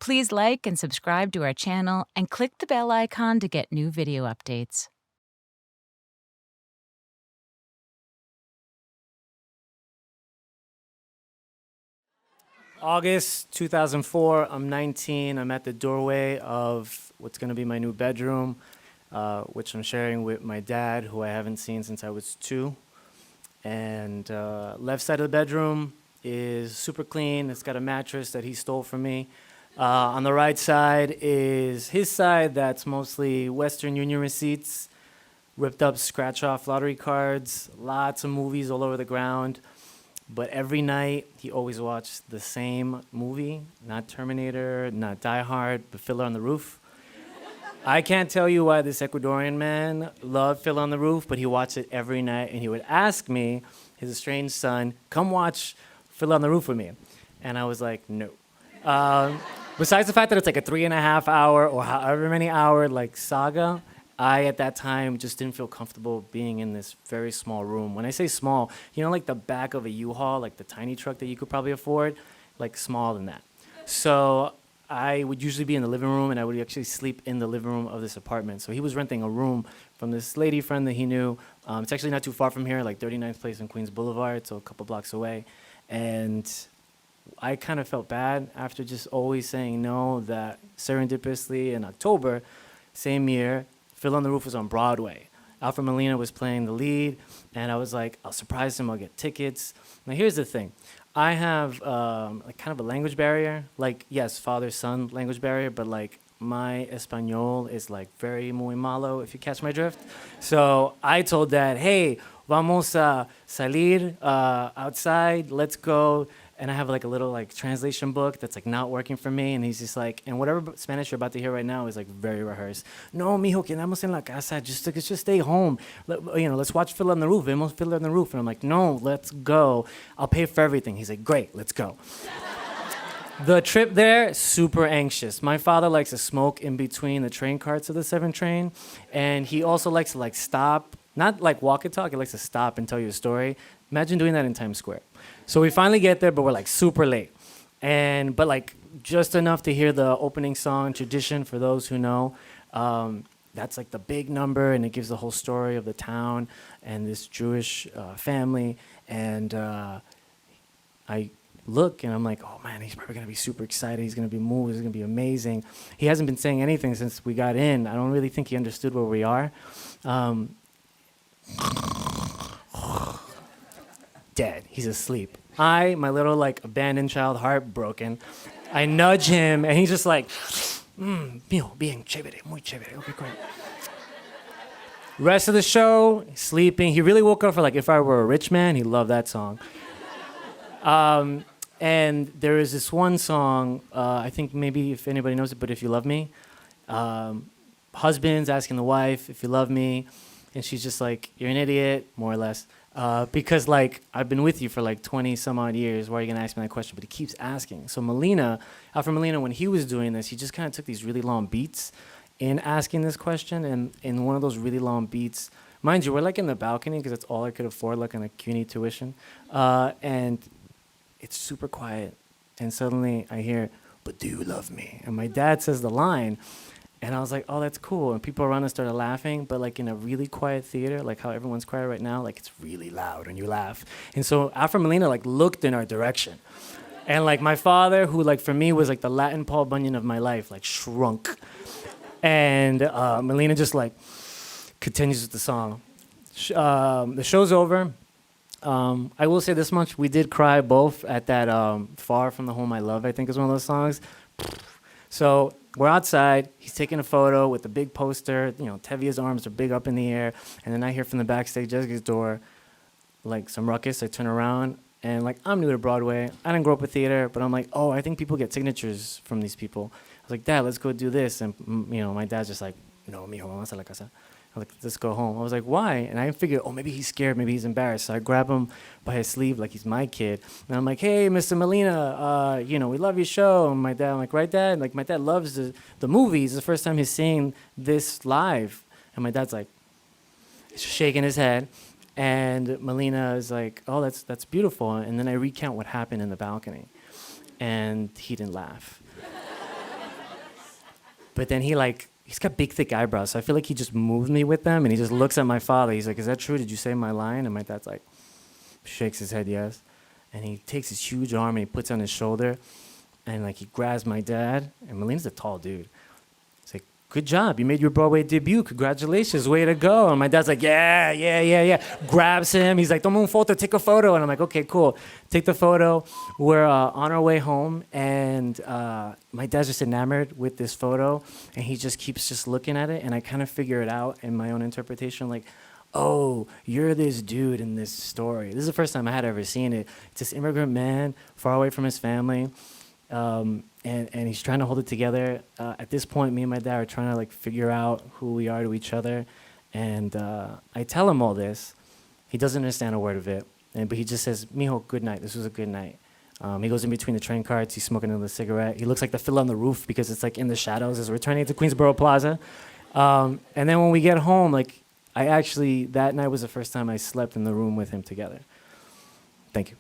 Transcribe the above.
Please like and subscribe to our channel and click the bell icon to get new video updates. August 2004, I'm 19. I'm at the doorway of what's going to be my new bedroom, which I'm sharing with my dad, who I haven't seen since I was 2. And left side of the bedroom is super clean. It's got a mattress that he stole from me. On the right side is his side that's mostly Western Union receipts, ripped up scratch-off lottery cards, lots of movies all over the ground. But every night, he always watched the same movie, not Terminator, not Die Hard, but Fiddler on the Roof. I can't tell you why this Ecuadorian man loved Fiddler on the Roof, but he watched it every night, and he would ask me, his estranged son, come watch Fiddler on the Roof with me. And I was like, no. Besides the fact that it's like a 3.5 hour or however many hour like saga, I, at that time, just didn't feel comfortable being in this very small room. When I say small, you know, like the back of a U-Haul, like the tiny truck that you could probably afford, like smaller than that. So I would usually be in the living room, and I would actually sleep in the living room of this apartment. So he was renting a room from this lady friend that he knew. It's actually not too far from here, like 39th Place and Queens Boulevard, so a couple blocks away. And I kind of felt bad after just always saying no that serendipitously in October, same year, Fiddler on the Roof was on Broadway. Alfred Molina was playing the lead, and I was like, I'll surprise him, I'll get tickets. Now here's the thing. I have like kind of a language barrier. Like, yes, father-son language barrier, but like my Espanol is like very muy malo, if you catch my drift. So I told Dad, hey, vamos a salir outside, let's go. And I have like a little like translation book that's like not working for me. And he's just like, and whatever Spanish you're about to hear right now is like very rehearsed. No, mijo, quedamos en la casa. Just stay home. Let's watch Fiddler on the Roof. Vemos Fiddler on the Roof. And I'm like, no, let's go. I'll pay for everything. He's like, great, let's go. The trip there, super anxious. My father likes to smoke in between the train carts of the 7 train. And he also likes to like stop, not like walk and talk. He likes to stop and tell you a story. Imagine doing that in Times Square. So we finally get there, but we're like super late. But like just enough to hear the opening song, Tradition, for those who know. That's like the big number, and it gives the whole story of the town and this Jewish family. And I look, and I'm like, oh man, he's probably gonna be super excited. He's gonna be moved. It's gonna be amazing. He hasn't been saying anything since we got in. I don't really think he understood where we are. Dead. He's asleep. My little like abandoned child, heartbroken. I nudge him, and he's just like, mío, bien, chévere, muy chévere. Okay, great. Rest of the show, sleeping. He really woke up for like If I Were a Rich Man. He loved that song. And there is this one song, I think maybe if anybody knows it, but If You Love Me. Husband's asking the wife, if you love me. And she's just like, you're an idiot, more or less. Because like I've been with you for like 20 some odd years. Why are you gonna ask me that question? But he keeps asking. So Alfred Molina, when he was doing this, he just kind of took these really long beats in asking this question. And in one of those really long beats, mind you, we're like in the balcony because that's all I could afford, like on a CUNY tuition. And it's super quiet. And suddenly I hear, but do you love me? And my dad says the line. And I was like, oh, that's cool. And people around us started laughing, but like in a really quiet theater, like how everyone's quiet right now, like it's really loud when you laugh. And so Alfred Molina like looked in our direction. And like my father, who like for me was like the Latin Paul Bunyan of my life, like shrunk. And Molina just like continues with the song. The show's over. I will say this much. We did cry both at that Far From the Home I Love, I think is one of those songs. So we're outside. He's taking a photo with the big poster. You know, Tevia's arms are big up in the air. And then I hear from the backstage, Jessica's door, like some ruckus. I turn around, and like I'm new to Broadway. I didn't grow up with theater, but I'm like, oh, I think people get signatures from these people. I was like, Dad, let's go do this. And my dad's just like, no, mijo, vamos a la casa. I was like, let's go home. I was like, why? And I figured, oh, maybe he's scared, maybe he's embarrassed. So I grab him by his sleeve like he's my kid. And I'm like, hey, Mr. Molina, we love your show. And my dad, I'm like, right, Dad? Like, my dad loves the movies. It's the first time he's seeing this live. And my dad's like, shaking his head. And Molina is like, oh, that's beautiful. And then I recount what happened in the balcony. And he didn't laugh. But then he's got big, thick eyebrows. So I feel like he just moved me with them, and he just looks at my father. He's like, "Is that true? Did you say my line?" And my dad's like, shakes his head, yes. And he takes his huge arm and he puts it on his shoulder, and like he grabs my dad. And Melina's a tall dude. He's like, "Good job, you made your Broadway debut. Congratulations, way to go." And my dad's like, yeah. Grabs him. He's like, "Toma un foto, take a photo." And I'm like, "Okay, cool." Take the photo. We're on our way home, and my dad's just enamored with this photo, and he just keeps just looking at it. And I kind of figure it out in my own interpretation, like, oh, you're this dude in this story. This is the first time I had ever seen it. It's this immigrant man far away from his family, and he's trying to hold it together. At this point, me and my dad are trying to like figure out who we are to each other, and I tell him all this. He doesn't understand a word of it, but he just says, "Mijo, good night. This was a good night." He goes in between the train carts. He's smoking another cigarette. He looks like the Fiddler on the roof because it's like in the shadows as we're turning to Queensboro Plaza. And then when we get home, like, that night was the first time I slept in the room with him together. Thank you.